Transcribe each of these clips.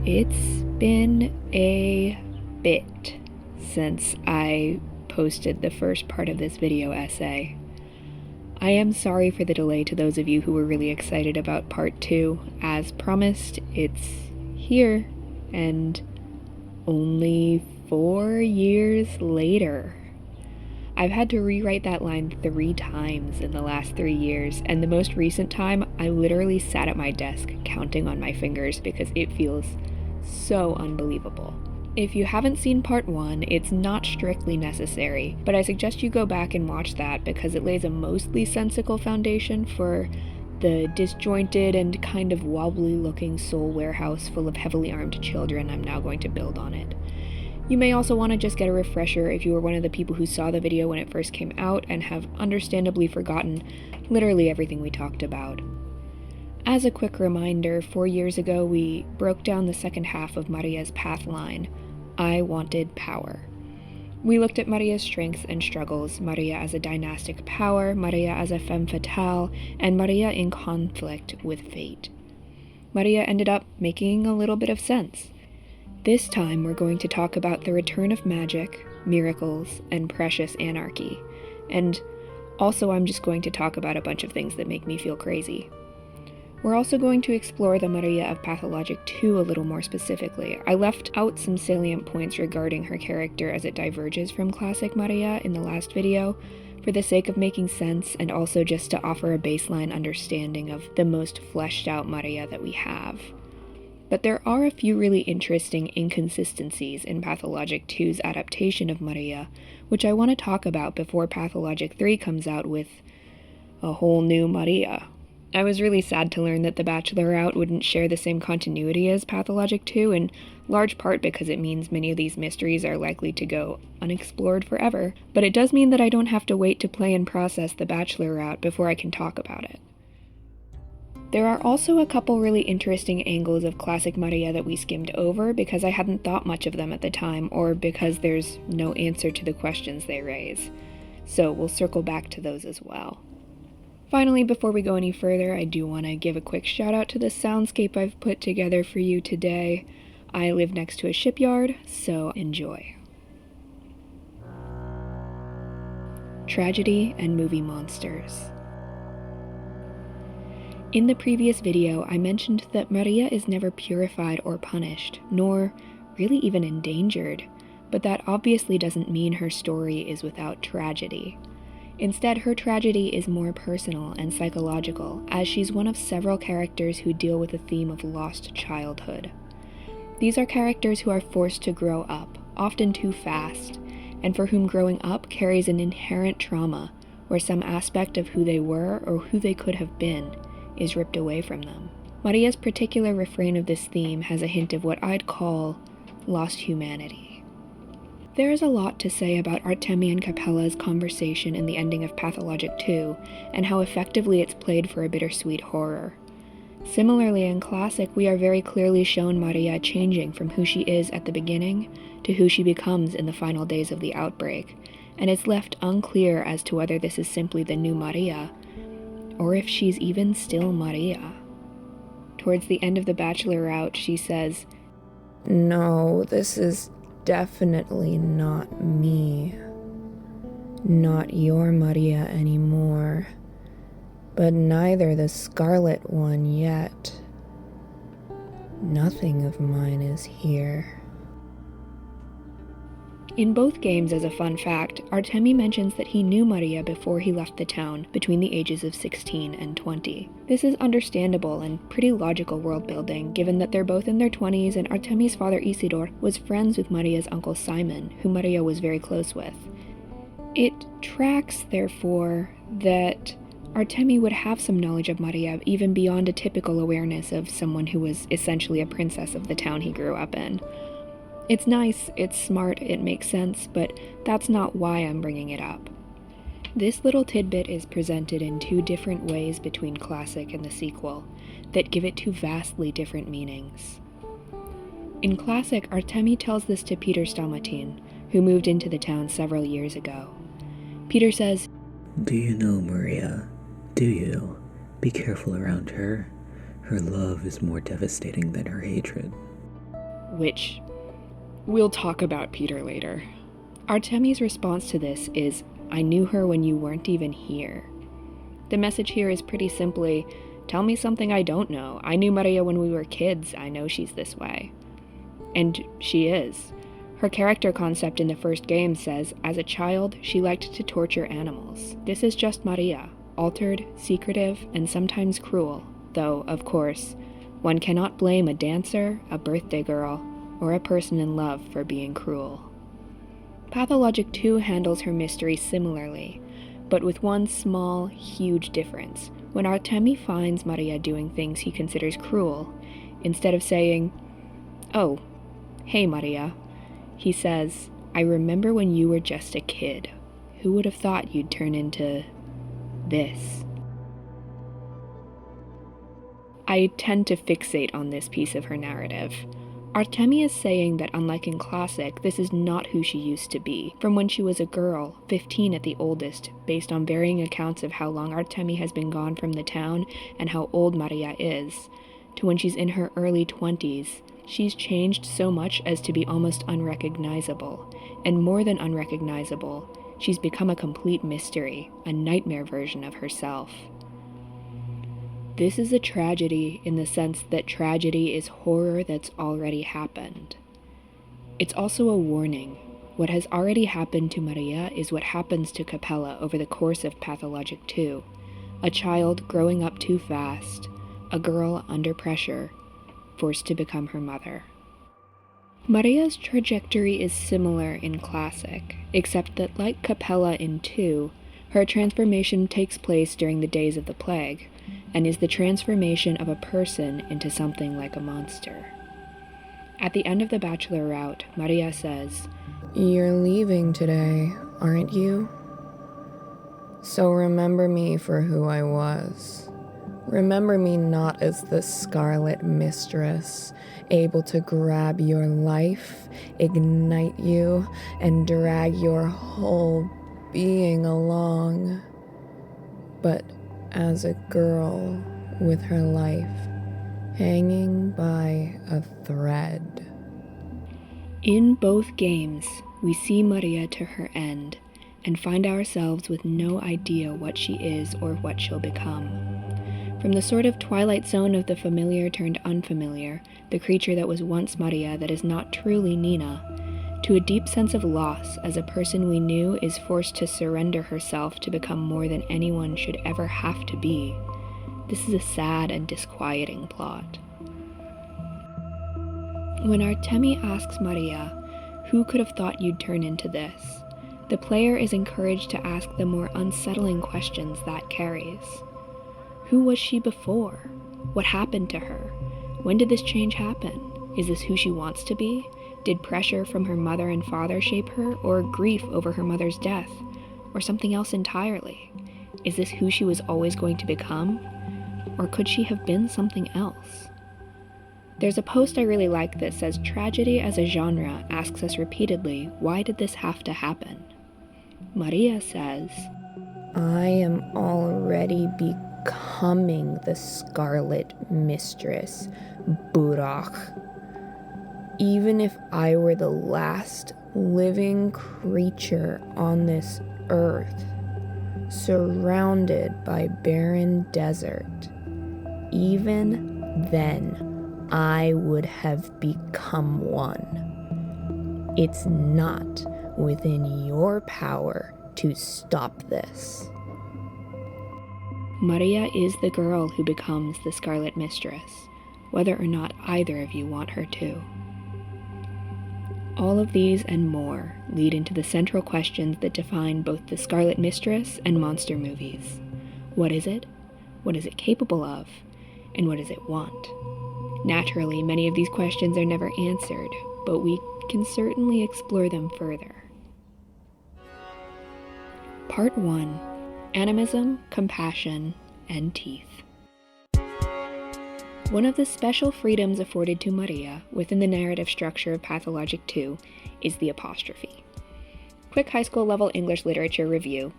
It's been a bit since I posted the first part of this video essay. I am sorry for the delay to those of you who were really excited about part 2. As promised, it's here, and only 4 years later. I've had to rewrite that line 3 times in the last 3 years, and the most recent time, I literally sat at my desk counting on my fingers because it feels so unbelievable. If you haven't seen part 1, it's not strictly necessary, but I suggest you go back and watch that because it lays a mostly sensical foundation for the disjointed and kind of wobbly looking soul warehouse full of heavily armed children I'm now going to build on it. You may also want to just get a refresher if you were one of the people who saw the video when it first came out and have understandably forgotten literally everything we talked about. As a quick reminder, 4 years ago we broke down the second half of Maria's path line, I Wanted Power. We looked at Maria's strengths and struggles, Maria as a dynastic power, Maria as a femme fatale, and Maria in conflict with fate. Maria ended up making a little bit of sense. This time we're going to talk about the return of magic, miracles, and precious anarchy. And also I'm just going to talk about a bunch of things that make me feel crazy. We're also going to explore the Maria of Pathologic 2 a little more specifically. I left out some salient points regarding her character as it diverges from classic Maria in the last video, for the sake of making sense and also just to offer a baseline understanding of the most fleshed out Maria that we have. But there are a few really interesting inconsistencies in Pathologic 2's adaptation of Maria, which I want to talk about before Pathologic 3 comes out with a whole new Maria. I was really sad to learn that The Bachelor Route wouldn't share the same continuity as Pathologic 2, in large part because it means many of these mysteries are likely to go unexplored forever, but it does mean that I don't have to wait to play and process The Bachelor Route before I can talk about it. There are also a couple really interesting angles of classic Maria that we skimmed over because I hadn't thought much of them at the time, or because there's no answer to the questions they raise. So we'll circle back to those as well. Finally, before we go any further, I do want to give a quick shout out to the soundscape I've put together for you today. I live next to a shipyard, so enjoy. Tragedy and movie monsters. In the previous video, I mentioned that Maria is never purified or punished, nor really even endangered, but that obviously doesn't mean her story is without tragedy. Instead, her tragedy is more personal and psychological, as she's one of several characters who deal with the theme of lost childhood. These are characters who are forced to grow up, often too fast, and for whom growing up carries an inherent trauma, where some aspect of who they were or who they could have been is ripped away from them. Maria's particular refrain of this theme has a hint of what I'd call lost humanity. There is a lot to say about Artemi and Capella's conversation in the ending of Pathologic 2, and how effectively it's played for a bittersweet horror. Similarly, in Classic, we are very clearly shown Maria changing from who she is at the beginning to who she becomes in the final days of the outbreak, and it's left unclear as to whether this is simply the new Maria, or if she's even still Maria. Towards the end of The Bachelor Route, she says, "No, this is definitely not me. Not your Maria anymore, but neither the Scarlet one yet. Nothing of mine is here." In both games, as a fun fact, Artemi mentions that he knew Maria before he left the town between the ages of 16 and 20. This is understandable and pretty logical world building, given that they're both in their 20s and Artemi's father Isidor was friends with Maria's uncle Simon, who Maria was very close with. It tracks, therefore, that Artemi would have some knowledge of Maria even beyond a typical awareness of someone who was essentially a princess of the town he grew up in. It's nice, it's smart, it makes sense, but that's not why I'm bringing it up. This little tidbit is presented in 2 different ways between Classic and the sequel, that give it 2 vastly different meanings. In Classic, Artemi tells this to Peter Stalmatin, who moved into the town several years ago. Peter says, "Do you know Maria? Do you? Be careful around her. Her love is more devastating than her hatred." which we'll talk about Peter later. Artemi's response to this is, "I knew her when you weren't even here." The message here is pretty simply, tell me something I don't know. I knew Maria when we were kids. I know she's this way. And she is. Her character concept in the first game says, as a child, she liked to torture animals. This is just Maria, altered, secretive, and sometimes cruel, though, of course, one cannot blame a dancer, a birthday girl, or a person in love for being cruel. Pathologic 2 handles her mystery similarly, but with one small, huge difference. When Artemi finds Maria doing things he considers cruel, instead of saying, "Oh, hey Maria," he says, "I remember when you were just a kid. Who would have thought you'd turn into this?" I tend to fixate on this piece of her narrative. Artemi is saying that unlike in Classic, this is not who she used to be, from when she was a girl, 15 at the oldest, based on varying accounts of how long Artemi has been gone from the town and how old Maria is, to when she's in her early 20s. She's changed so much as to be almost unrecognizable, and more than unrecognizable, she's become a complete mystery, a nightmare version of herself. This is a tragedy in the sense that tragedy is horror that's already happened. It's also a warning. What has already happened to Maria is what happens to Capella over the course of Pathologic 2. A child growing up too fast, a girl under pressure, forced to become her mother. Maria's trajectory is similar in Classic, except that like Capella in 2, her transformation takes place during the days of the plague, and is the transformation of a person into something like a monster. At the end of the bachelor route, Maria says, "You're leaving today, aren't you? So remember me for who I was. Remember me not as the Scarlet Mistress, able to grab your life, ignite you, and drag your whole being along, but as a girl with her life hanging by a thread." In both games, we see Maria to her end, and find ourselves with no idea what she is or what she'll become. From the sort of twilight zone of the familiar turned unfamiliar, the creature that was once Maria that is not truly Nina, to a deep sense of loss as a person we knew is forced to surrender herself to become more than anyone should ever have to be. This is a sad and disquieting plot. When Artemi asks Maria, "Who could have thought you'd turn into this?" the player is encouraged to ask the more unsettling questions that carries. Who was she before? What happened to her? When did this change happen? Is this who she wants to be? Did pressure from her mother and father shape her, or grief over her mother's death, or something else entirely? Is this who she was always going to become? Or could she have been something else? There's a post I really like that says, "Tragedy as a genre asks us repeatedly, why did this have to happen?" Maria says, "I am already becoming the Scarlet Mistress, Burach. Even if I were the last living creature on this earth, surrounded by barren desert, even then I would have become one. It's not within your power to stop this." Maria is the girl who becomes the Scarlet Mistress, whether or not either of you want her to. All of these and more lead into the central questions that define both the Scarlet Mistress and monster movies. What is it? What is it capable of? And what does it want? Naturally, many of these questions are never answered, but we can certainly explore them further. Part 1. Animism, Compassion, and Teeth. One of the special freedoms afforded to Maria within the narrative structure of Pathologic 2 is the apostrophe. Quick high school level English literature review.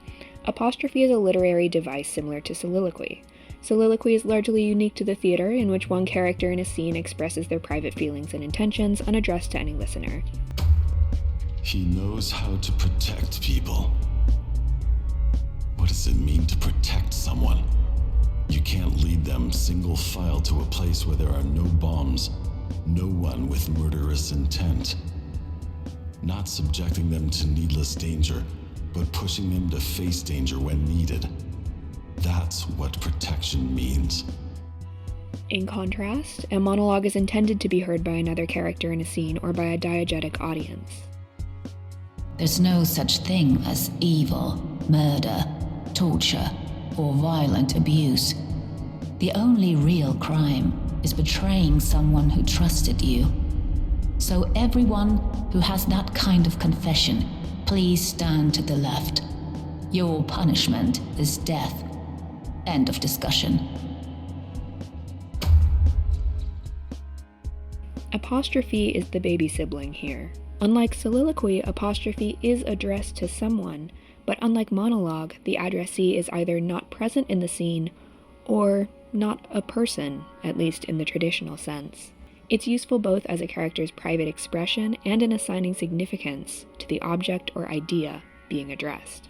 Apostrophe is a literary device similar to soliloquy. Soliloquy is largely unique to the theater, in which one character in a scene expresses their private feelings and intentions unaddressed to any listener. He knows how to protect people. What does it mean to protect someone? You can't lead them single file to a place where there are no bombs, no one with murderous intent. Not subjecting them to needless danger, but pushing them to face danger when needed. That's what protection means. In contrast, a monologue is intended to be heard by another character in a scene or by a diegetic audience. There's no such thing as evil, murder, torture, or violent abuse. The only real crime is betraying someone who trusted you. So everyone who has that kind of confession, please stand to the left. Your punishment is death. End of discussion. Apostrophe is the baby sibling here. Unlike soliloquy, apostrophe is addressed to someone, but unlike monologue, the addressee is either not present in the scene or not a person, at least in the traditional sense. It's useful both as a character's private expression and in assigning significance to the object or idea being addressed.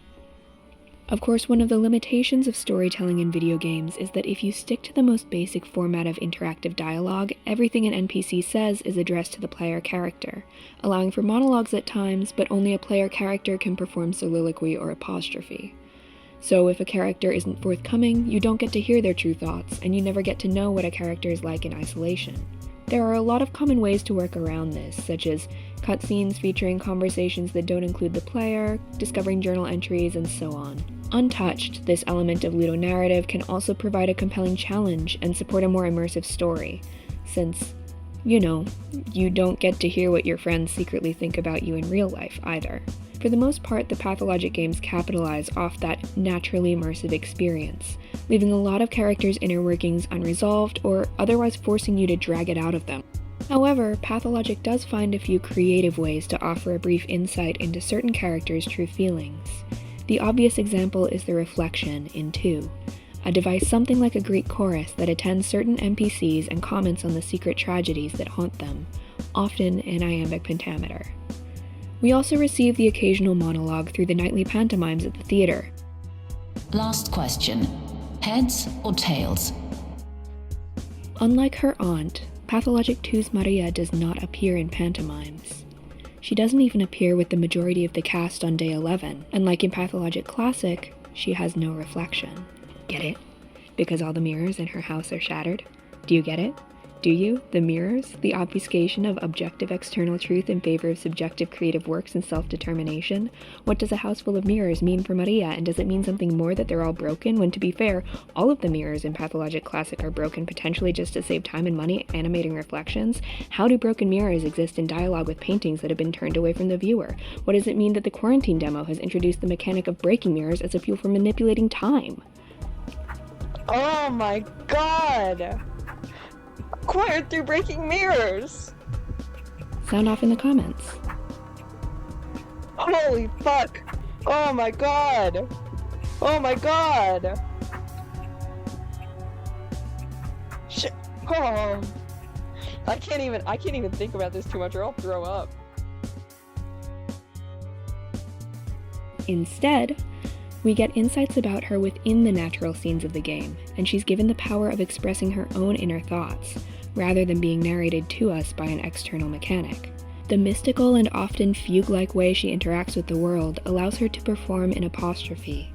Of course, one of the limitations of storytelling in video games is that if you stick to the most basic format of interactive dialogue, everything an NPC says is addressed to the player character, allowing for monologues at times, but only a player character can perform soliloquy or apostrophe. So if a character isn't forthcoming, you don't get to hear their true thoughts, and you never get to know what a character is like in isolation. There are a lot of common ways to work around this, such as cutscenes featuring conversations that don't include the player, discovering journal entries, and so on. Untouched, this element of ludonarrative can also provide a compelling challenge and support a more immersive story, since, you don't get to hear what your friends secretly think about you in real life either. For the most part, the Pathologic games capitalize off that naturally immersive experience, leaving a lot of characters' inner workings unresolved or otherwise forcing you to drag it out of them. However, Pathologic does find a few creative ways to offer a brief insight into certain characters' true feelings. The obvious example is the reflection in 2, a device something like a Greek chorus that attends certain NPCs and comments on the secret tragedies that haunt them, often in iambic pentameter. We also receive the occasional monologue through the nightly pantomimes at the theater. Last question. Heads or tails? Unlike her aunt, Pathologic 2's Maria does not appear in pantomimes. She doesn't even appear with the majority of the cast on day 11, and like in Pathologic Classic, she has no reflection. Get it? Because all the mirrors in her house are shattered? Do you get it? Do you? The mirrors? The obfuscation of objective external truth in favor of subjective creative works and self-determination? What does a house full of mirrors mean for Maria, and does it mean something more that they're all broken, when to be fair, all of the mirrors in Pathologic Classic are broken potentially just to save time and money animating reflections? How do broken mirrors exist in dialogue with paintings that have been turned away from the viewer? What does it mean that the Quarantine demo has introduced the mechanic of breaking mirrors as a fuel for manipulating time? Oh my god! Acquired through breaking mirrors! Sound off in the comments. Holy fuck! Oh my god! Oh my god! Shit! Oh. I can't even think about this too much or I'll throw up. Instead, we get insights about her within the natural scenes of the game, and she's given the power of expressing her own inner thoughts, rather than being narrated to us by an external mechanic. The mystical and often fugue-like way she interacts with the world allows her to perform in apostrophe,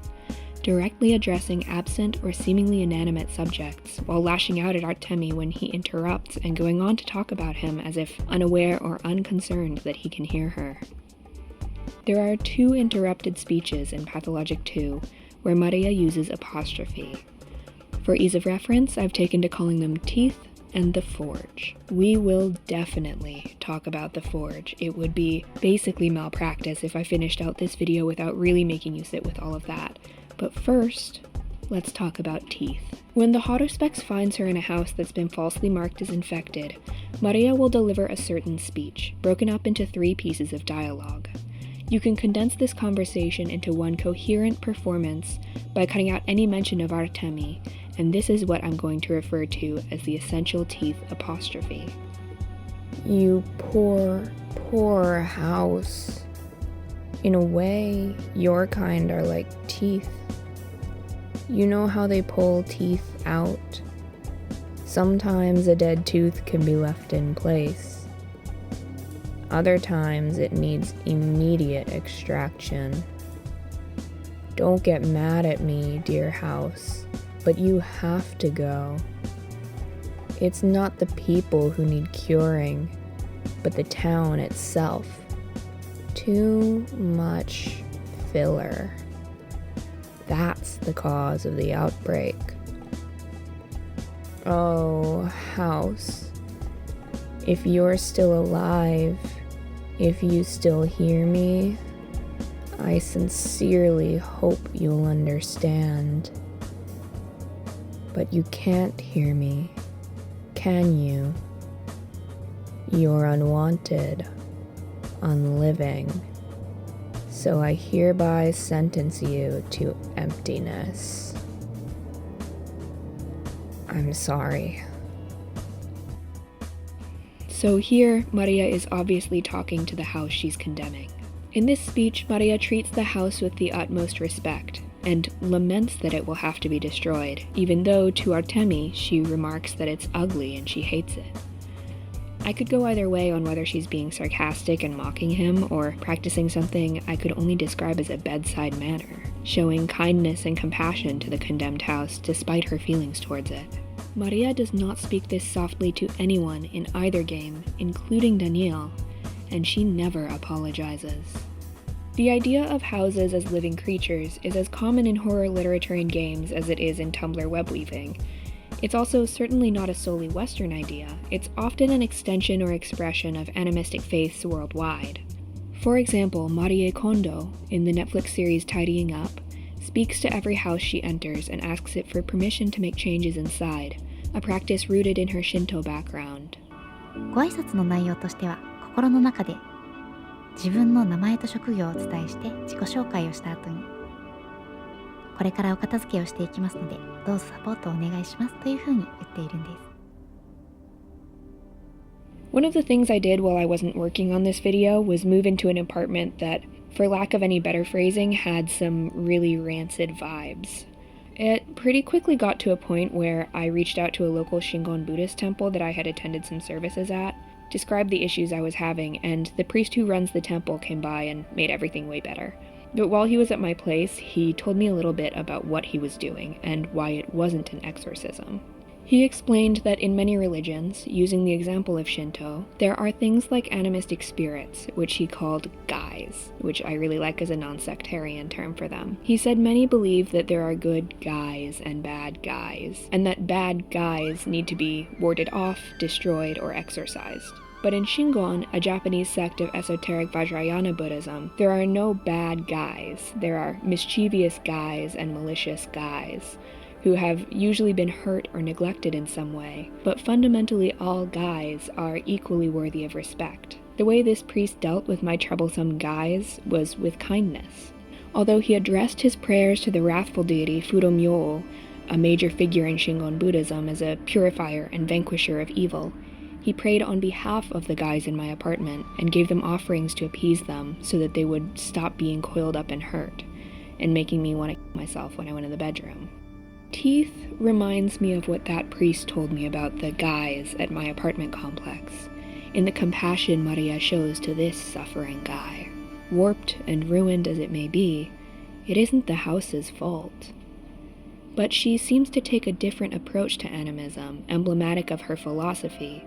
directly addressing absent or seemingly inanimate subjects, while lashing out at Artemi when he interrupts and going on to talk about him as if unaware or unconcerned that he can hear her. There are 2 interrupted speeches in Pathologic 2 where Maria uses apostrophe. For ease of reference, I've taken to calling them Teeth and the Forge. We will definitely talk about the Forge. It would be basically malpractice if I finished out this video without really making you sit with all of that. But first, let's talk about Teeth. When the Autospex finds her in a house that's been falsely marked as infected, Maria will deliver a certain speech, broken up into 3 pieces of dialogue. You can condense this conversation into one coherent performance by cutting out any mention of Artemi and this is what I'm going to refer to as the essential teeth apostrophe. You poor, poor house. In a way, your kind are like teeth. You know how they pull teeth out? Sometimes a dead tooth can be left in place. Other times it needs immediate extraction. Don't get mad at me, dear house, but you have to go. It's not the people who need curing, but the town itself. Too much filler. That's the cause of the outbreak. Oh, house. If you're still alive, if you still hear me, I sincerely hope you'll understand. But you can't hear me, can you? You're unwanted, unliving. So I hereby sentence you to emptiness. I'm sorry. So here, Maria is obviously talking to the house she's condemning. In this speech, Maria treats the house with the utmost respect, and laments that it will have to be destroyed, even though to Artemi she remarks that it's ugly and she hates it. I could go either way on whether she's being sarcastic and mocking him, or practicing something I could only describe as a bedside manner, showing kindness and compassion to the condemned house despite her feelings towards it. Maria does not speak this softly to anyone in either game, including Daniel, and she never apologizes. The idea of houses as living creatures is as common in horror literature and games as it is in Tumblr web weaving. It's also certainly not a solely Western idea. It's often an extension or expression of animistic faiths worldwide. For example, Marie Kondo, in the Netflix series Tidying Up, speaks to every house she enters and asks it for permission to make changes inside, a practice rooted in her Shinto background. ご挨拶の内容としては、心の中で自分の名前と職業をお伝えして自己紹介をした後に、これからお片付けをしていきますので、どうぞサポートをお願いしますというふうに言っているんです。One of the things I did while I wasn't working on this video was move into an apartment that, for lack of any better phrasing, had some really rancid vibes. It pretty quickly got to a point where I reached out to a local Shingon Buddhist temple that I had attended some services at, described the issues I was having, and the priest who runs the temple came by and made everything way better. But while he was at my place, he told me a little bit about what he was doing and why it wasn't an exorcism. He explained that in many religions, using the example of Shinto, there are things like animistic spirits, which he called guys, which I really like as a non-sectarian term for them. He said many believe that there are good guys and bad guys, and that bad guys need to be warded off, destroyed, or exorcised. But in Shingon, a Japanese sect of esoteric Vajrayana Buddhism, there are no bad guys. There are mischievous guys and malicious guys, who have usually been hurt or neglected in some way, but fundamentally all guys are equally worthy of respect. The way this priest dealt with my troublesome guys was with kindness. Although he addressed his prayers to the wrathful deity Fudomyo, a major figure in Shingon Buddhism as a purifier and vanquisher of evil, he prayed on behalf of the guys in my apartment and gave them offerings to appease them so that they would stop being coiled up and hurt, and making me want to kill myself when I went in the bedroom. Teeth reminds me of what that priest told me about the guys at my apartment complex, in the compassion Maria shows to this suffering guy. Warped and ruined as it may be, it isn't the house's fault. But she seems to take a different approach to animism, emblematic of her philosophy,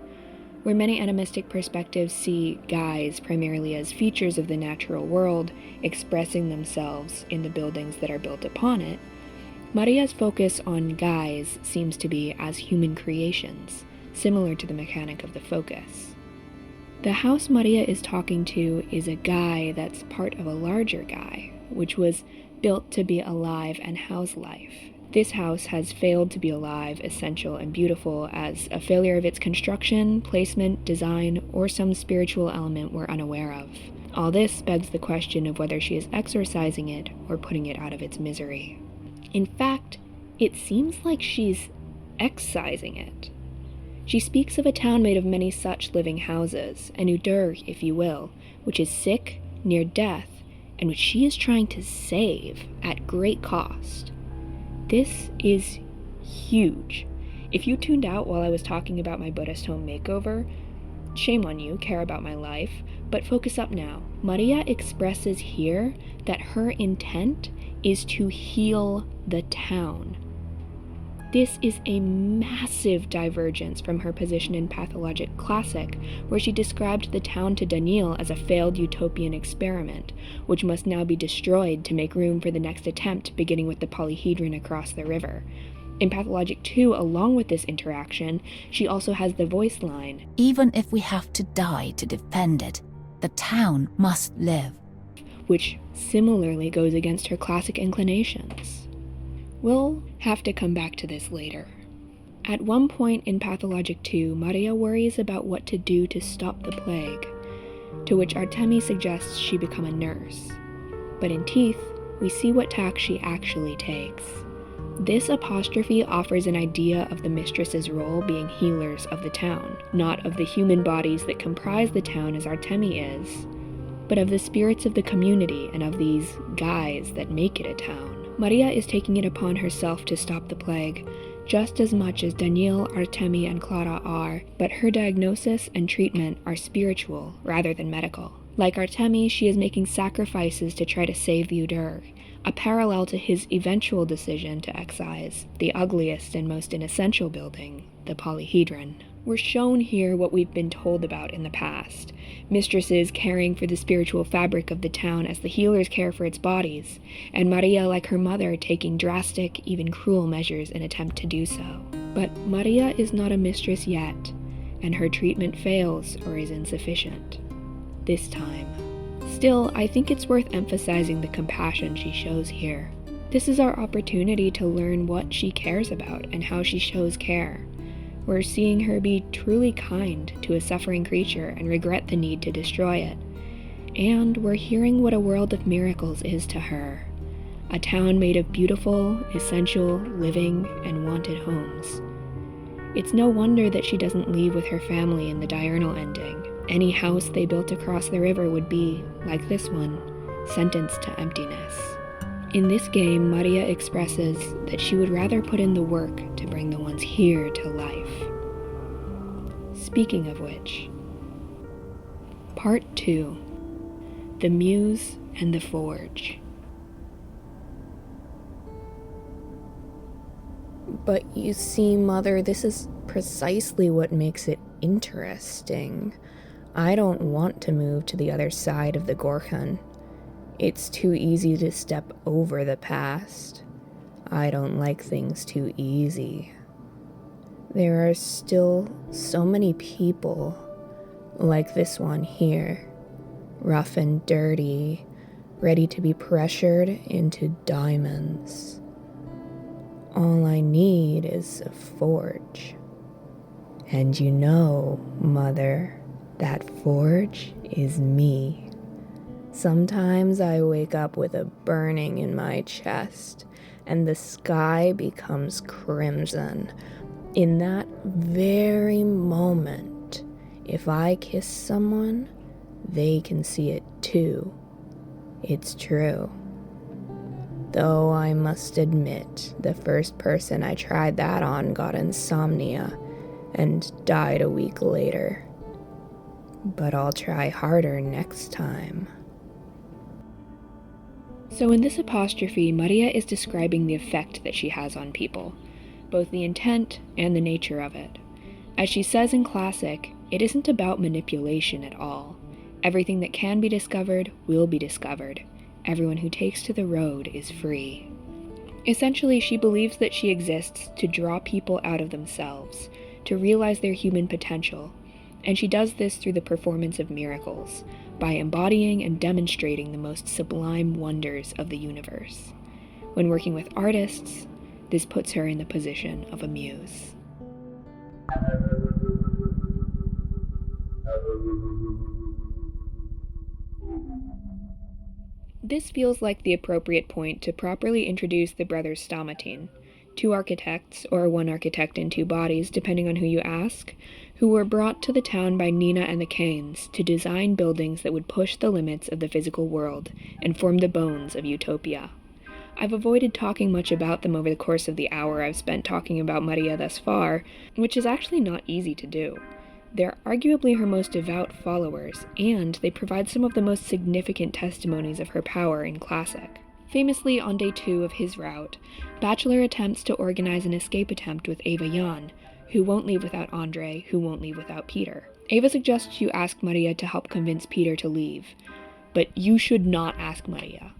where many animistic perspectives see guys primarily as features of the natural world expressing themselves in the buildings that are built upon it. Maria's focus on guys seems to be as human creations, similar to the mechanic of the focus. The house Maria is talking to is a guy that's part of a larger guy, which was built to be alive and house life. This house has failed to be alive, essential, and beautiful as a failure of its construction, placement, design, or some spiritual element we're unaware of. All this begs the question of whether she is exorcising it or putting it out of its misery. In fact, it seems like she's excising it. She speaks of a town made of many such living houses, an Udur, if you will, which is sick, near death, and which she is trying to save at great cost. This is huge. If you tuned out while I was talking about my Buddhist home makeover, shame on you, care about my life, but focus up now. Maria expresses here that her intent is to heal the town. This is a massive divergence from her position in Pathologic Classic, where she described the town to Daniel as a failed utopian experiment, which must now be destroyed to make room for the next attempt, beginning with the polyhedron across the river. In Pathologic 2, along with this interaction, she also has the voice line, "Even if we have to die to defend it, the town must live," which similarly goes against her classic inclinations. We'll have to come back to this later. At one point in Pathologic 2, Maria worries about what to do to stop the plague, to which Artemi suggests she become a nurse. But in Teeth, we see what tack she actually takes. This apostrophe offers an idea of the mistress's role being healers of the town, not of the human bodies that comprise the town as Artemi is, but of the spirits of the community and of these guys that make it a town. Maria is taking it upon herself to stop the plague, just as much as Daniel, Artemi, and Clara are, but her diagnosis and treatment are spiritual rather than medical. Like Artemi, she is making sacrifices to try to save the Udur, a parallel to his eventual decision to excise the ugliest and most inessential building, the polyhedron. We're shown here what we've been told about in the past. Mistresses caring for the spiritual fabric of the town as the healers care for its bodies, and Maria, like her mother, taking drastic, even cruel measures in attempt to do so. But Maria is not a mistress yet, and her treatment fails or is insufficient. This time. Still, I think it's worth emphasizing the compassion she shows here. This is our opportunity to learn what she cares about and how she shows care. We're seeing her be truly kind to a suffering creature and regret the need to destroy it. And we're hearing what a world of miracles is to her. A town made of beautiful, essential, living, and wanted homes. It's no wonder that she doesn't leave with her family in the diurnal ending. Any house they built across the river would be, like this one, sentenced to emptiness. In this game, Maria expresses that she would rather put in the work to bring the ones here to life. Speaking of which, Part 2, The Muse and the Forge. But you see, Mother, this is precisely what makes it interesting. I don't want to move to the other side of the Gorkhan. It's too easy to step over the past. I don't like things too easy. There are still so many people, like this one here, rough and dirty, ready to be pressured into diamonds. All I need is a forge. And you know, Mother, that forge is me. Sometimes I wake up with a burning in my chest, and the sky becomes crimson. In that very moment, if I kiss someone, they can see it too. It's true. Though I must admit, the first person I tried that on got insomnia and died a week later. But I'll try harder next time. So in this apostrophe, Maria is describing the effect that she has on people, both the intent and the nature of it. As she says in Classic, it isn't about manipulation at all. Everything that can be discovered will be discovered. Everyone who takes to the road is free. Essentially, she believes that she exists to draw people out of themselves, to realize their human potential, and she does this through the performance of miracles, by embodying and demonstrating the most sublime wonders of the universe. When working with artists, this puts her in the position of a muse. This feels like the appropriate point to properly introduce the brothers Stomatine, two architects, or one architect in two bodies, depending on who you ask, who were brought to the town by Nina and the Kains to design buildings that would push the limits of the physical world and form the bones of utopia. I've avoided talking much about them over the course of the hour I've spent talking about Maria thus far, which is actually not easy to do. They're arguably her most devout followers, and they provide some of the most significant testimonies of her power in Classic. Famously, on day 2 of his route, Bachelor attempts to organize an escape attempt with Eva Jan, who won't leave without Andre, who won't leave without Peter. Eva suggests you ask Maria to help convince Peter to leave, but you should not ask Maria.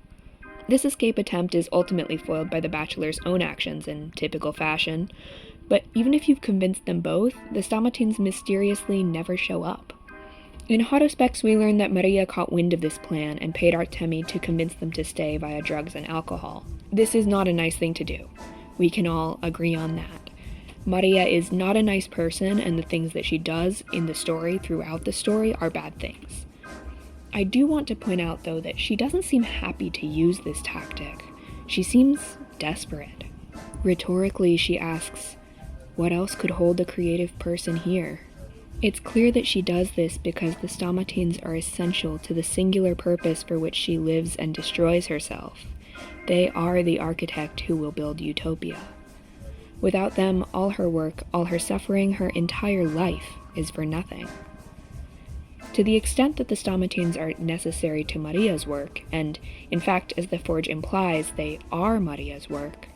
This escape attempt is ultimately foiled by the Bachelor's own actions in typical fashion, but even if you've convinced them both, the Stammatines mysteriously never show up. In Hotospecs, we learn that Maria caught wind of this plan and paid Artemi to convince them to stay via drugs and alcohol. This is not a nice thing to do. We can all agree on that. Maria is not a nice person, and the things that she does in the story, throughout the story, are bad things. I do want to point out, though, that she doesn't seem happy to use this tactic. She seems desperate. Rhetorically, she asks, what else could hold a creative person here? It's clear that she does this because the Stammatines are essential to the singular purpose for which she lives and destroys herself. They are the architect who will build utopia. Without them, all her work, all her suffering, her entire life is for nothing. To the extent that the Stammatines are necessary to Maria's work, and in fact, as the Forge implies, they are Maria's work,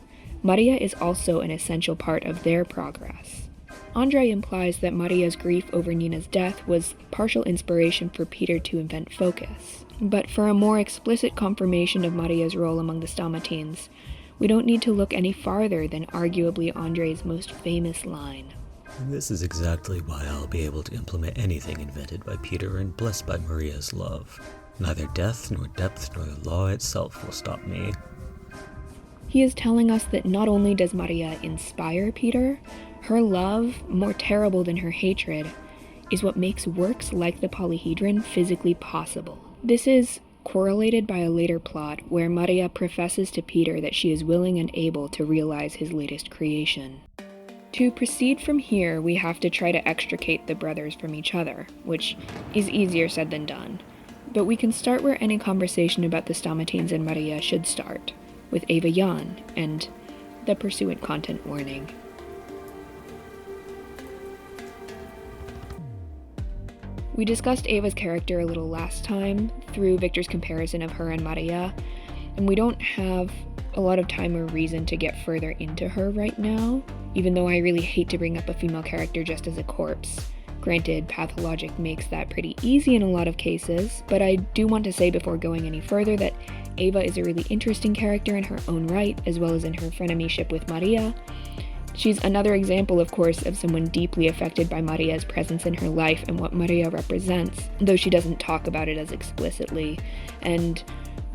Maria is also an essential part of their progress. Andre implies that Maria's grief over Nina's death was partial inspiration for Peter to invent focus. But for a more explicit confirmation of Maria's role among the Stammatines, we don't need to look any farther than arguably Andre's most famous line. This is exactly why I'll be able to implement anything invented by Peter and blessed by Maria's love. Neither death, nor depth, nor the law itself will stop me. He is telling us that not only does Maria inspire Peter, her love, more terrible than her hatred, is what makes works like the Polyhedron physically possible. This is correlated by a later plot where Maria professes to Peter that she is willing and able to realize his latest creation. To proceed from here, we have to try to extricate the brothers from each other, which is easier said than done. But we can start where any conversation about the Stammatines and Maria should start, with Eva Jan and the pursuant content warning. We discussed Eva's character a little last time through Victor's comparison of her and Maria, and we don't have a lot of time or reason to get further into her right now, even though I really hate to bring up a female character just as a corpse. Granted, Pathologic makes that pretty easy in a lot of cases, but I do want to say before going any further that Eva is a really interesting character in her own right, as well as in her frenemyship with Maria. She's another example, of course, of someone deeply affected by Maria's presence in her life and what Maria represents, though she doesn't talk about it as explicitly, and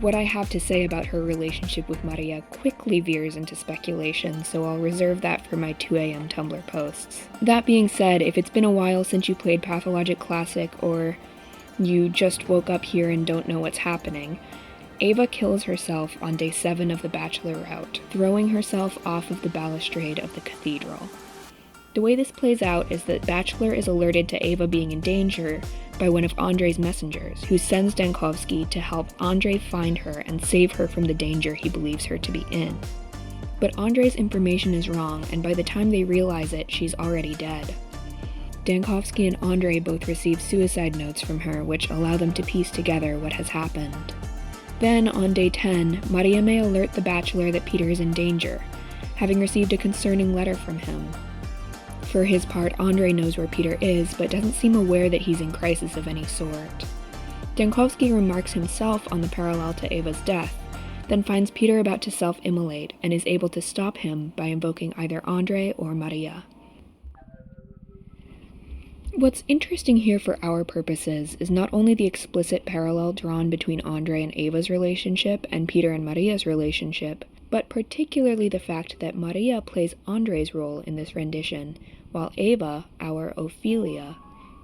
what I have to say about her relationship with Maria quickly veers into speculation, so I'll reserve that for my 2 a.m. Tumblr posts. That being said, if it's been a while since you played Pathologic Classic, or you just woke up here and don't know what's happening, Eva kills herself on day 7 of the Bachelor route, throwing herself off of the balustrade of the cathedral. The way this plays out is that Bachelor is alerted to Eva being in danger by one of Andre's messengers, who sends Dankovsky to help Andre find her and save her from the danger he believes her to be in. But Andre's information is wrong, and by the time they realize it, she's already dead. Dankovsky and Andre both receive suicide notes from her, which allow them to piece together what has happened. Then, on day 10, Maria may alert the Bachelor that Peter is in danger, having received a concerning letter from him. For his part, Andre knows where Peter is, but doesn't seem aware that he's in crisis of any sort. Dankovsky remarks himself on the parallel to Eva's death, then finds Peter about to self-immolate and is able to stop him by invoking either Andre or Maria. What's interesting here for our purposes is not only the explicit parallel drawn between Andre and Eva's relationship and Peter and Maria's relationship, but particularly the fact that Maria plays Andre's role in this rendition, while Eva, our Ophelia,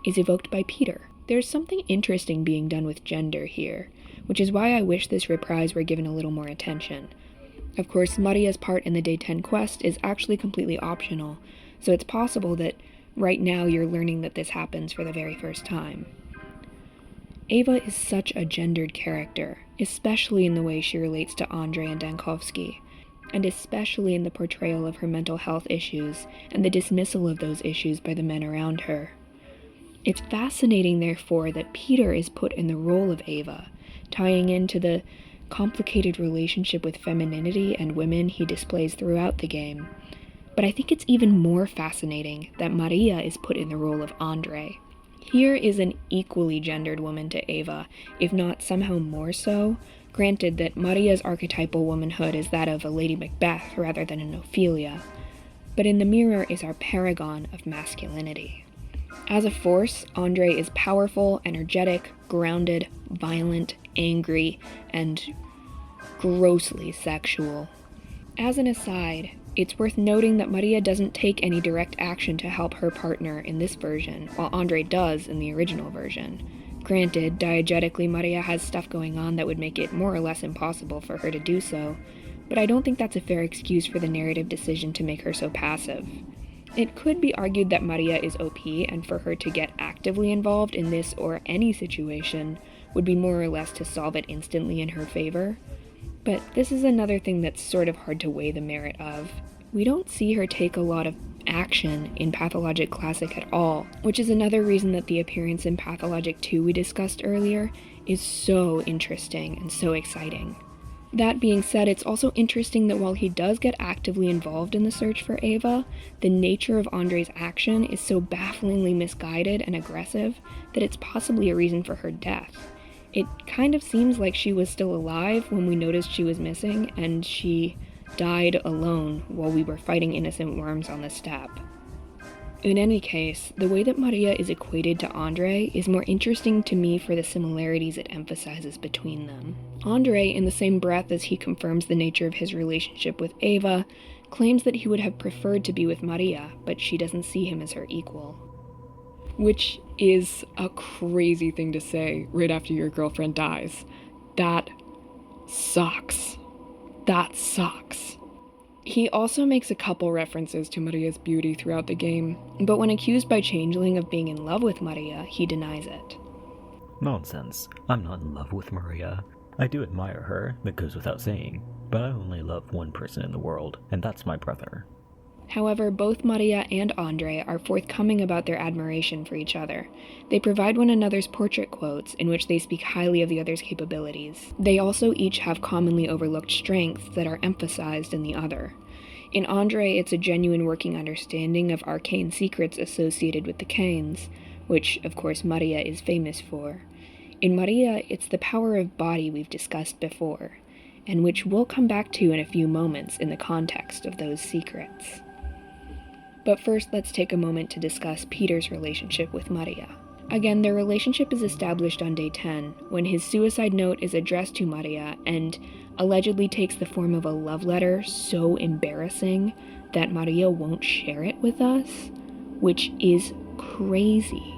is evoked by Peter. There's something interesting being done with gender here, which is why I wish this reprise were given a little more attention. Of course, Maria's part in the Day 10 quest is actually completely optional, so it's possible that right now you're learning that this happens for the very first time. Ava is such a gendered character, especially in the way she relates to Andrei and Dankovsky, and especially in the portrayal of her mental health issues and the dismissal of those issues by the men around her. It's fascinating, therefore, that Peter is put in the role of Ava, tying into the complicated relationship with femininity and women he displays throughout the game. But I think it's even more fascinating that Maria is put in the role of Andrei. Here is an equally gendered woman to Ava, if not somehow more so. Granted that Maria's archetypal womanhood is that of a Lady Macbeth rather than an Ophelia, but in the mirror is our paragon of masculinity. As a force, Andrei is powerful, energetic, grounded, violent, angry, and grossly sexual. As an aside, it's worth noting that Maria doesn't take any direct action to help her partner in this version, while Andrei does in the original version. Granted, diegetically Maria has stuff going on that would make it more or less impossible for her to do so, but I don't think that's a fair excuse for the narrative decision to make her so passive. It could be argued that Maria is OP, and for her to get actively involved in this or any situation would be more or less to solve it instantly in her favor. But this is another thing that's sort of hard to weigh the merit of. We don't see her take a lot of action in Pathologic Classic at all, which is another reason that the appearance in Pathologic 2 we discussed earlier is so interesting and so exciting. That being said, it's also interesting that while he does get actively involved in the search for Ava, the nature of Andrei's action is so bafflingly misguided and aggressive that it's possibly a reason for her death. It kind of seems like she was still alive when we noticed she was missing, and she died alone while we were fighting innocent worms on the steppe. In any case, the way that Maria is equated to Andrei is more interesting to me for the similarities it emphasizes between them. Andrei, in the same breath as he confirms the nature of his relationship with Ava, claims that he would have preferred to be with Maria, but she doesn't see him as her equal. Which is a crazy thing to say right after your girlfriend dies. That sucks. That sucks. He also makes a couple references to Maria's beauty throughout the game, but when accused by Changeling of being in love with Maria, he denies it. Nonsense. I'm not in love with Maria. I do admire her, that goes without saying, but I only love one person in the world, and that's my brother. However, both Maria and Andrei are forthcoming about their admiration for each other. They provide one another's portrait quotes in which they speak highly of the other's capabilities. They also each have commonly overlooked strengths that are emphasized in the other. In Andrei, it's a genuine working understanding of arcane secrets associated with the Canes, which, of course, Maria is famous for. In Maria, it's the power of body we've discussed before, and which we'll come back to in a few moments in the context of those secrets. But first, let's take a moment to discuss Peter's relationship with Maria. Again, their relationship is established on Day 10, when his suicide note is addressed to Maria and allegedly takes the form of a love letter so embarrassing that Maria won't share it with us, which is crazy.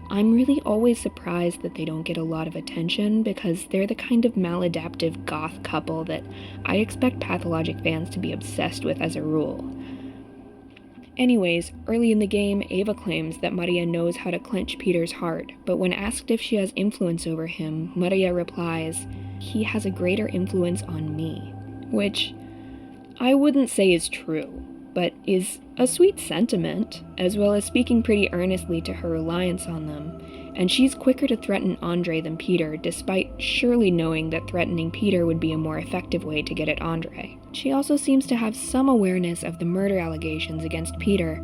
I'm really always surprised that they don't get a lot of attention because they're the kind of maladaptive goth couple that I expect Pathologic fans to be obsessed with as a rule. Anyways, early in the game, Ava claims that Maria knows how to clench Peter's heart, but when asked if she has influence over him, Maria replies, "He has a greater influence on me," which I wouldn't say is true, but is a sweet sentiment, as well as speaking pretty earnestly to her reliance on them, and she's quicker to threaten Andrei than Peter, despite surely knowing that threatening Peter would be a more effective way to get at Andrei. She also seems to have some awareness of the murder allegations against Peter,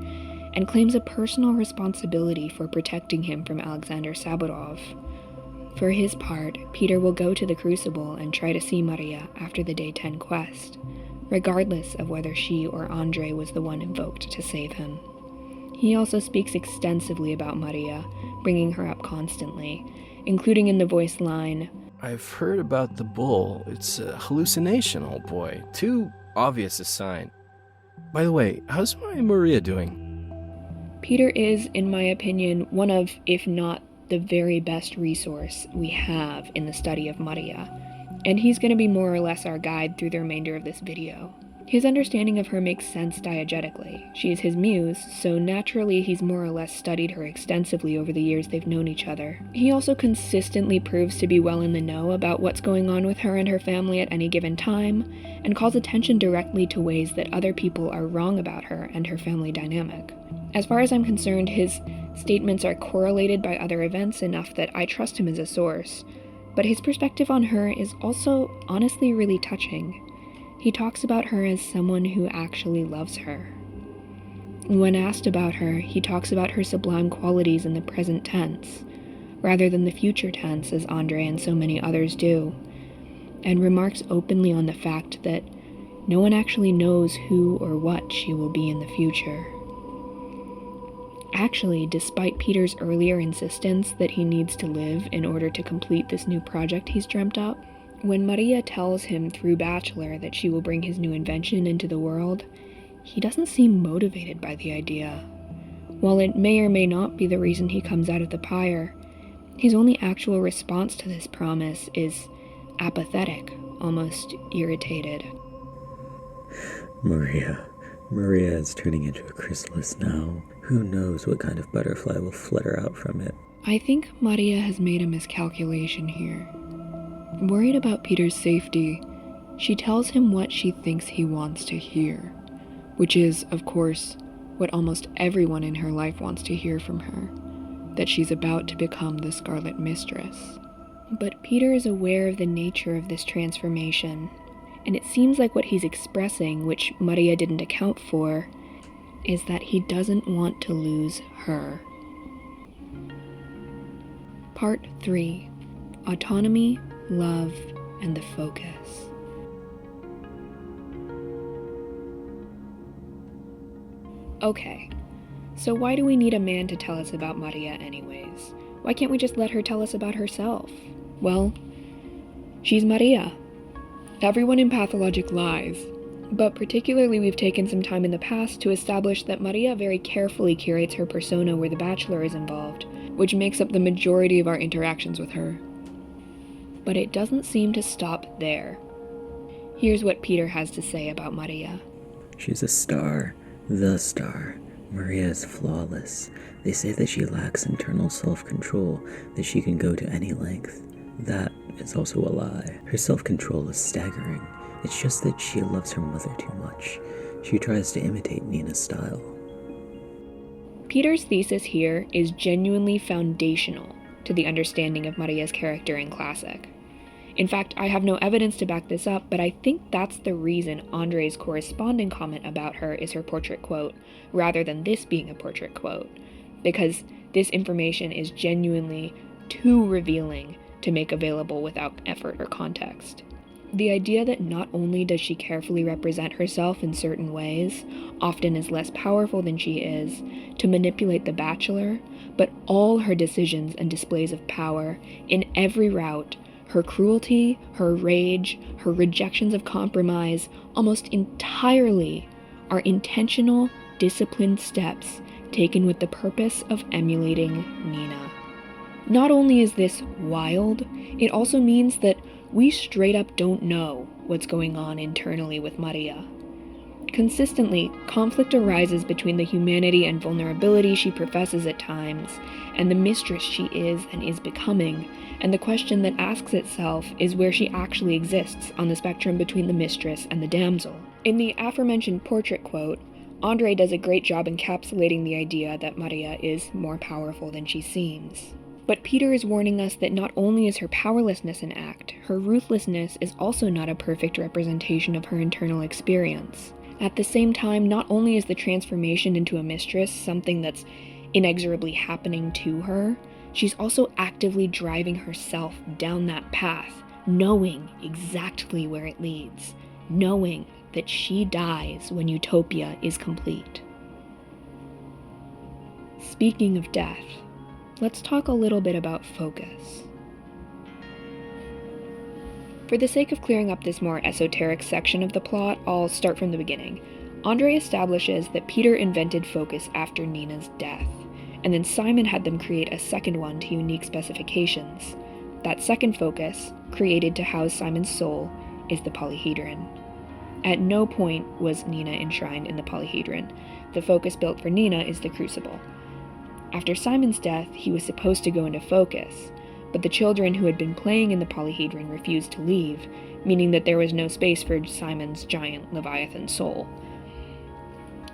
and claims a personal responsibility for protecting him from Alexander Saburov. For his part, Peter will go to the Crucible and try to see Maria after the Day 10 quest, regardless of whether she or Andrei was the one invoked to save him. He also speaks extensively about Maria, bringing her up constantly, including in the voice line, "I've heard about the bull. It's a hallucination, old boy. Too obvious a sign. By the way, how's my Maria doing?" Peter is, in my opinion, one of, if not the very best resource we have in the study of Maria. and he's going to be more or less our guide through the remainder of this video. His understanding of her makes sense diegetically. She is his muse, so naturally he's more or less studied her extensively over the years they've known each other. He also consistently proves to be well in the know about what's going on with her and her family at any given time, and calls attention directly to ways that other people are wrong about her and her family dynamic. As far as I'm concerned, his statements are correlated by other events enough that I trust him as a source, but his perspective on her is also honestly really touching. He talks about her as someone who actually loves her. When asked about her, he talks about her sublime qualities in the present tense, rather than the future tense as Andre and so many others do, and remarks openly on the fact that no one actually knows who or what she will be in the future. Actually, despite Peter's earlier insistence that he needs to live in order to complete this new project he's dreamt up, when Maria tells him through Bachelor that she will bring his new invention into the world, he doesn't seem motivated by the idea. While it may or may not be the reason he comes out of the pyre, his only actual response to this promise is apathetic, almost irritated. Maria is turning into a chrysalis now. Who knows what kind of butterfly will flutter out from it? I think Maria has made a miscalculation here. Worried about Peter's safety, she tells him what she thinks he wants to hear, which is, of course, what almost everyone in her life wants to hear from her, that she's about to become the Scarlet Mistress. But Peter is aware of the nature of this transformation, and it seems like what he's expressing, which Maria didn't account for, is that he doesn't want to lose her. Part 3. Autonomy, Love, and the Focus. Okay, so why do we need a man to tell us about Maria anyways? Why can't we just let her tell us about herself? Well, she's Maria. Everyone in Pathologic lies, but particularly we've taken some time in the past to establish that Maria very carefully curates her persona where the Bachelor is involved, which makes up the majority of our interactions with her. But it doesn't seem to stop there. Here's what Peter has to say about Maria. She's a star, the star. Maria is flawless. They say that she lacks internal self-control, that she can go to any length. That is also a lie. Her self-control is staggering. It's just that she loves her mother too much. She tries to imitate Nina's style. Peter's thesis here is genuinely foundational to the understanding of Maria's character in Classic. In fact, I have no evidence to back this up, but I think that's the reason Andre's corresponding comment about her is her portrait quote, rather than this being a portrait quote, because this information is genuinely too revealing to make available without effort or context. The idea that not only does she carefully represent herself in certain ways, often as less powerful than she is, to manipulate the Bachelor, but all her decisions and displays of power, in every route, her cruelty, her rage, her rejections of compromise, almost entirely are intentional, disciplined steps taken with the purpose of emulating Nina. Not only is this wild, it also means that we straight up don't know what's going on internally with Maria. Consistently, conflict arises between the humanity and vulnerability she professes at times, and the mistress she is and is becoming, and the question that asks itself is where she actually exists on the spectrum between the mistress and the damsel. In the aforementioned portrait quote, Andre does a great job encapsulating the idea that Maria is more powerful than she seems. But Peter is warning us that not only is her powerlessness an act, her ruthlessness is also not a perfect representation of her internal experience. At the same time, not only is the transformation into a mistress something that's inexorably happening to her, she's also actively driving herself down that path, knowing exactly where it leads, knowing that she dies when utopia is complete. Speaking of death, let's talk a little bit about focus. For the sake of clearing up this more esoteric section of the plot, I'll start from the beginning. Andre establishes that Peter invented focus after Nina's death, and then Simon had them create a second one to unique specifications. That second focus, created to house Simon's soul, is the polyhedron. At no point was Nina enshrined in the polyhedron. The focus built for Nina is the crucible. After Simon's death, he was supposed to go into focus, but the children who had been playing in the polyhedron refused to leave, meaning that there was no space for Simon's giant Leviathan soul.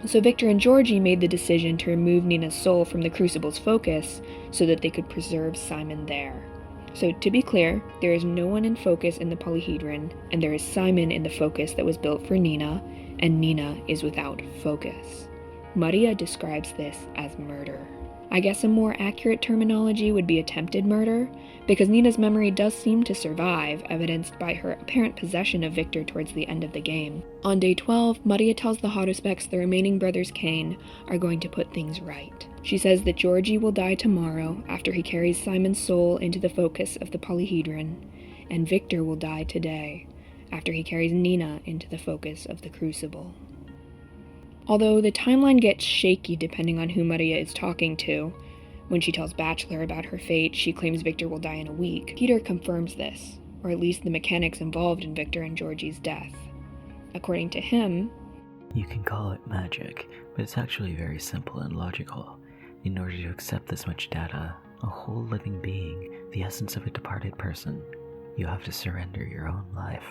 So Victor and Georgie made the decision to remove Nina's soul from the crucible's focus so that they could preserve Simon there. So to be clear, there is no one in focus in the polyhedron, and there is Simon in the focus that was built for Nina, and Nina is without focus. Maria describes this as murder. I guess a more accurate terminology would be attempted murder, because Nina's memory does seem to survive, evidenced by her apparent possession of Victor towards the end of the game. On day 12, Maria tells the Hotospecs the remaining brothers Kane are going to put things right. She says that Georgie will die tomorrow after he carries Simon's soul into the focus of the polyhedron, and Victor will die today after he carries Nina into the focus of the crucible. Although the timeline gets shaky depending on who Maria is talking to. When she tells Bachelor about her fate, she claims Victor will die in a week. Peter confirms this, or at least the mechanics involved in Victor and Georgie's death. According to him, You can call it magic, but it's actually very simple and logical. In order to accept this much data, a whole living being, the essence of a departed person, you have to surrender your own life.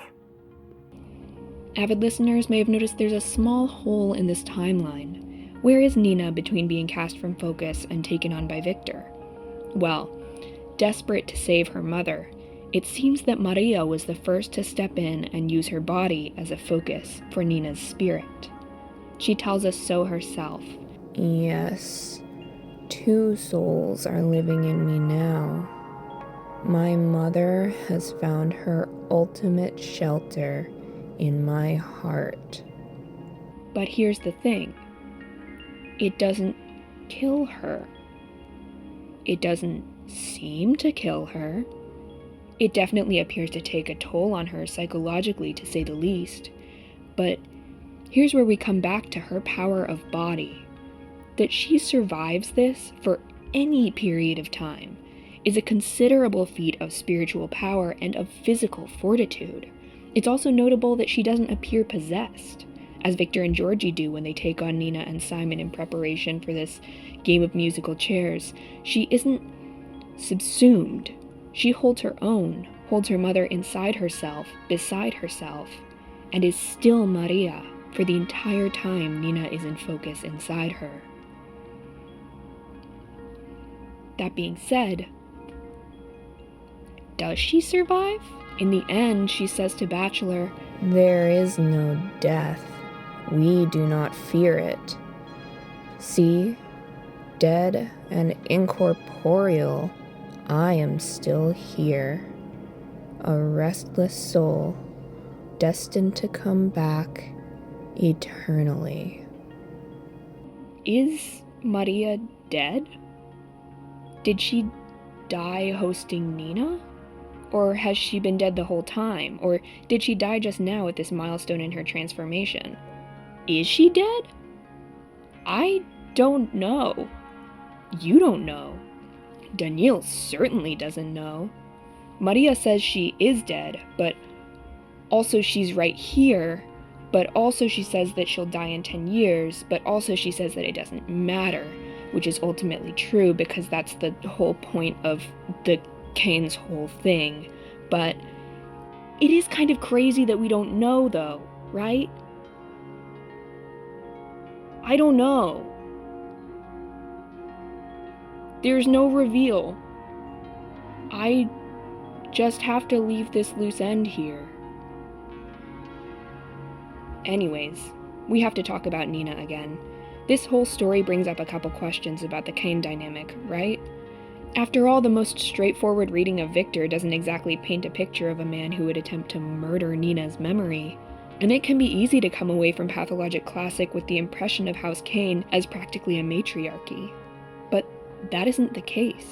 avid listeners may have noticed there's a small hole in this timeline. Where is Nina between being cast from focus and taken on by Victor? Well, desperate to save her mother, it seems that Maria was the first to step in and use her body as a focus for Nina's spirit. She tells us so herself. Yes, 2 souls are living in me now. My mother has found her ultimate shelter in my heart. But here's the thing. It doesn't kill her. It doesn't seem to kill her. It definitely appears to take a toll on her psychologically, to say the least. But here's where we come back to her power of body. That she survives this for any period of time is a considerable feat of spiritual power and of physical fortitude. It's also notable that she doesn't appear possessed, as Victor and Georgie do when they take on Nina and Simon in preparation for this game of musical chairs. She isn't subsumed. She holds her own, holds her mother inside herself, beside herself, and is still Maria for the entire time Nina is in focus inside her. That being said, does she survive? In the end, she says to Bachelor, There is no death. We do not fear it. See, dead and incorporeal, I am still here. A restless soul, destined to come back eternally. Is Maria dead? Did she die hosting Nina? Or has she been dead the whole time? Or did she die just now at this milestone in her transformation? Is she dead? I don't know. You don't know. Daniil certainly doesn't know. Maria says she is dead, but also she's right here, but also she says that she'll die in 10 years, but also she says that it doesn't matter, which is ultimately true because that's the whole point of the Kane's whole thing. But it is kind of crazy that we don't know though, right? I don't know. There's no reveal. I just have to leave this loose end here. Anyways, we have to talk about Nina again. This whole story brings up a couple questions about the Kane dynamic, right? After all, the most straightforward reading of Victor doesn't exactly paint a picture of a man who would attempt to murder Nina's memory. And it can be easy to come away from Pathologic Classic with the impression of House Kane as practically a matriarchy. But that isn't the case.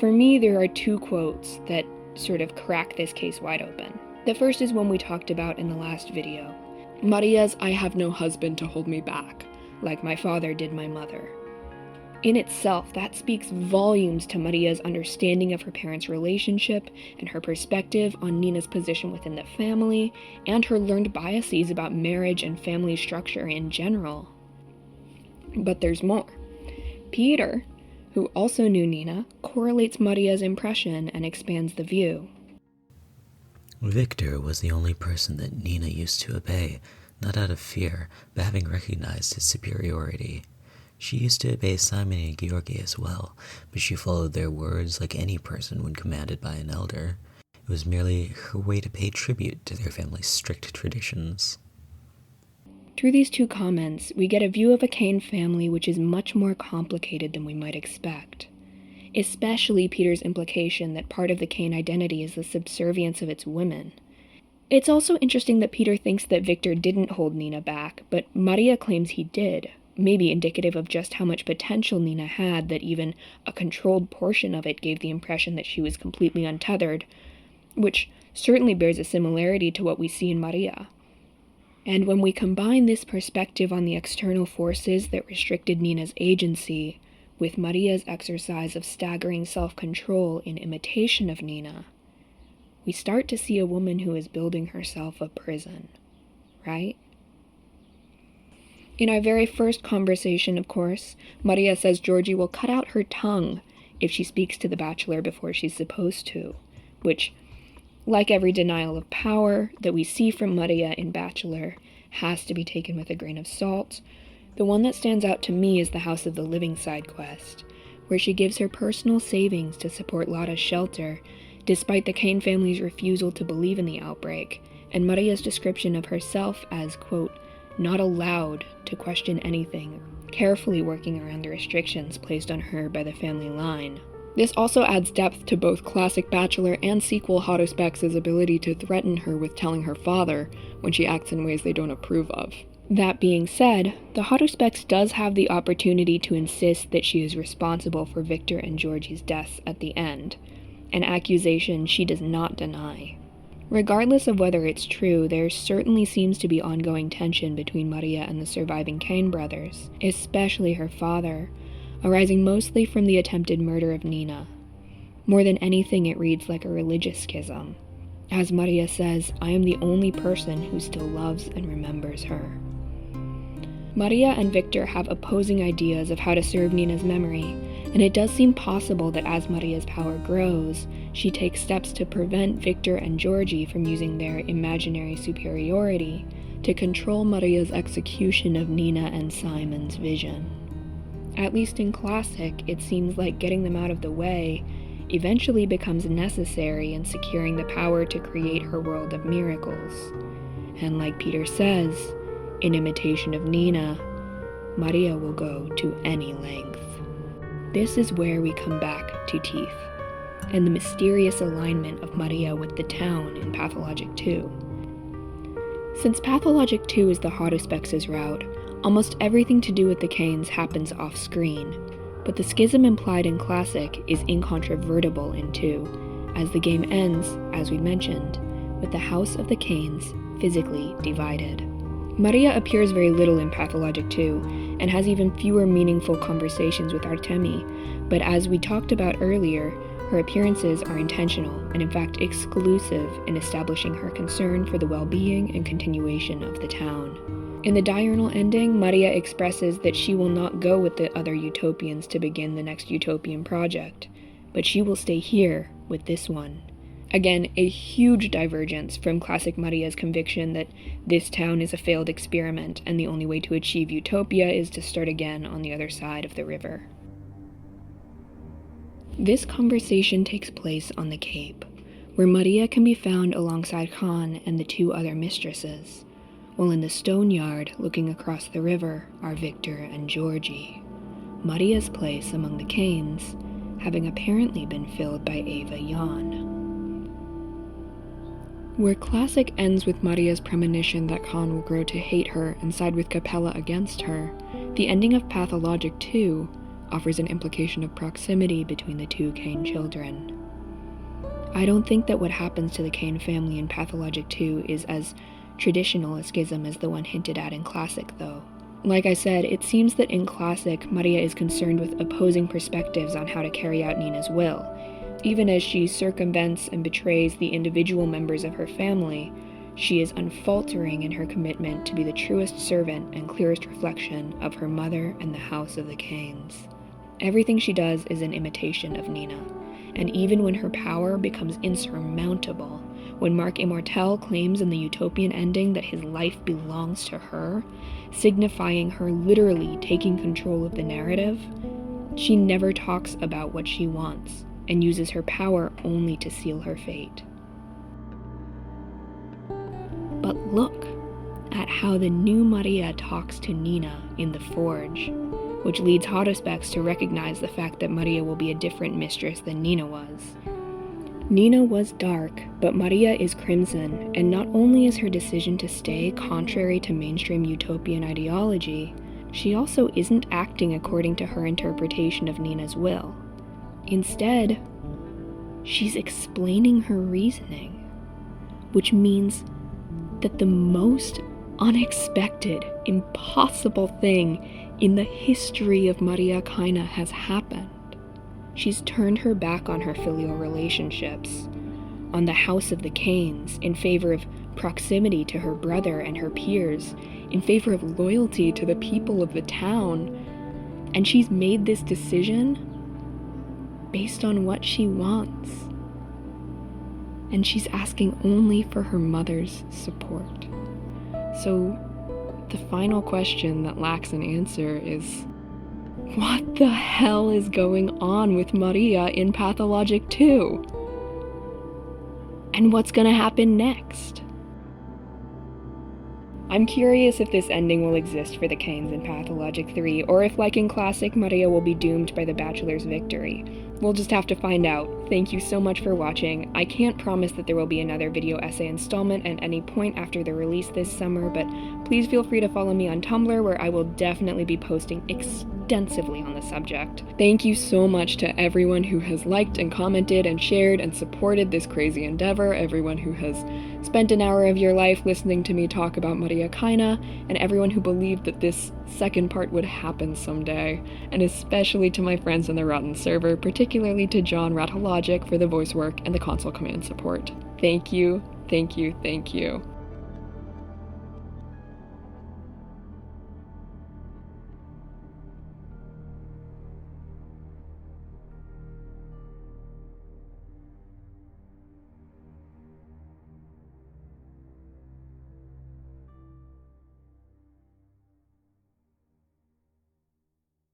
For me, there are 2 quotes that sort of crack this case wide open. The first is one we talked about in the last video. Maria's "I have no husband to hold me back, like my father did my mother." In itself, that speaks volumes to Maria's understanding of her parents' relationship and her perspective on Nina's position within the family and her learned biases about marriage and family structure in general. But there's more. Peter, who also knew Nina, correlates Maria's impression and expands the view. Victor was the only person that Nina used to obey, not out of fear, but having recognized his superiority. She used to obey Simon and Georgi as well, but she followed their words like any person when commanded by an elder. It was merely her way to pay tribute to their family's strict traditions. Through these two comments, we get a view of a Cain family which is much more complicated than we might expect. Especially Peter's implication that part of the Cain identity is the subservience of its women. It's also interesting that Peter thinks that Victor didn't hold Nina back, but Maria claims he did, maybe indicative of just how much potential Nina had, that even a controlled portion of it gave the impression that she was completely untethered, which certainly bears a similarity to what we see in Maria. And when we combine this perspective on the external forces that restricted Nina's agency with Maria's exercise of staggering self-control in imitation of Nina, we start to see a woman who is building herself a prison, right? In our very first conversation, of course, Maria says Georgie will cut out her tongue if she speaks to the bachelor before she's supposed to, which, like every denial of power that we see from Maria in Bachelor, has to be taken with a grain of salt. The one that stands out to me is the House of the Living side quest, where she gives her personal savings to support Lotta's shelter, despite the Cain family's refusal to believe in the outbreak, and Maria's description of herself as, quote, not allowed to question anything, carefully working around the restrictions placed on her by the family line. This also adds depth to both classic Bachelor and sequel Hotospecs' ability to threaten her with telling her father when she acts in ways they don't approve of. That being said, the Hotospecs does have the opportunity to insist that she is responsible for Victor and Georgie's deaths at the end, an accusation she does not deny. Regardless of whether it's true, there certainly seems to be ongoing tension between Maria and the surviving Cain brothers, especially her father, arising mostly from the attempted murder of Nina. More than anything, it reads like a religious schism. As Maria says, I am the only person who still loves and remembers her. Maria and Victor have opposing ideas of how to serve Nina's memory, and it does seem possible that as Maria's power grows, she takes steps to prevent Victor and Georgie from using their imaginary superiority to control Maria's execution of Nina and Simon's vision. At least in Classic, it seems like getting them out of the way eventually becomes necessary in securing the power to create her world of miracles. And like Peter says, in imitation of Nina, Maria will go to any length. This is where we come back to Teeth, and the mysterious alignment of Maria with the town in Pathologic 2. Since Pathologic 2 is the Hotospecs' route, almost everything to do with the Cains happens off-screen, but the schism implied in Classic is incontrovertible in 2, as the game ends, as we mentioned, with the House of the Cains physically divided. Maria appears very little in Pathologic 2, and has even fewer meaningful conversations with Artemi, but as we talked about earlier, her appearances are intentional and in fact exclusive in establishing her concern for the well-being and continuation of the town. In the diurnal ending, Maria expresses that she will not go with the other utopians to begin the next utopian project, but she will stay here with this one. Again, a huge divergence from classic Maria's conviction that this town is a failed experiment and the only way to achieve utopia is to start again on the other side of the river. This conversation takes place on the Cape, where Maria can be found alongside Khan and the two other mistresses, while in the stone yard looking across the river are Victor and Georgie, Maria's place among the Cains having apparently been filled by Ava Jan. Where Classic ends with Maria's premonition that Khan will grow to hate her and side with Capella against her, the ending of Pathologic 2 offers an implication of proximity between the two Cain children. I don't think that what happens to the Cain family in Pathologic 2 is as traditional a schism as the one hinted at in Classic, though. Like I said, it seems that in Classic, Maria is concerned with opposing perspectives on how to carry out Nina's will. Even as she circumvents and betrays the individual members of her family, she is unfaltering in her commitment to be the truest servant and clearest reflection of her mother and the House of the Kains. Everything she does is an imitation of Nina, and even when her power becomes insurmountable, when Mark Immortel claims in the utopian ending that his life belongs to her, signifying her literally taking control of the narrative, she never talks about what she wants, and uses her power only to seal her fate. But look at how the new Maria talks to Nina in the Forge, which leads Haruspex to recognize the fact that Maria will be a different mistress than Nina was. Nina was dark, but Maria is crimson, and not only is her decision to stay contrary to mainstream utopian ideology, she also isn't acting according to her interpretation of Nina's will. Instead, she's explaining her reasoning, which means that the most unexpected, impossible thing in the history of Maria Kaina has happened. She's turned her back on her filial relationships, on the House of the Kains, in favor of proximity to her brother and her peers, in favor of loyalty to the people of the town, and she's made this decision based on what she wants. And she's asking only for her mother's support. So, the final question that lacks an answer is, what the hell is going on with Maria in Pathologic 2? And what's gonna happen next? I'm curious if this ending will exist for the Kains in Pathologic 3, or if, like in Classic, Maria will be doomed by the Bachelor's victory. We'll just have to find out. Thank you so much for watching. I can't promise that there will be another video essay installment at any point after the release this summer, but please feel free to follow me on Tumblr, where I will definitely be posting extensively on the subject. Thank you so much to everyone who has liked and commented and shared and supported this crazy endeavor, everyone who has spent an hour of your life listening to me talk about Maria Kaina, and everyone who believed that this second part would happen someday, and especially to my friends in the Rotten server, particularly to John Pathologic for the voice work and the console command support. Thank you, thank you, thank you.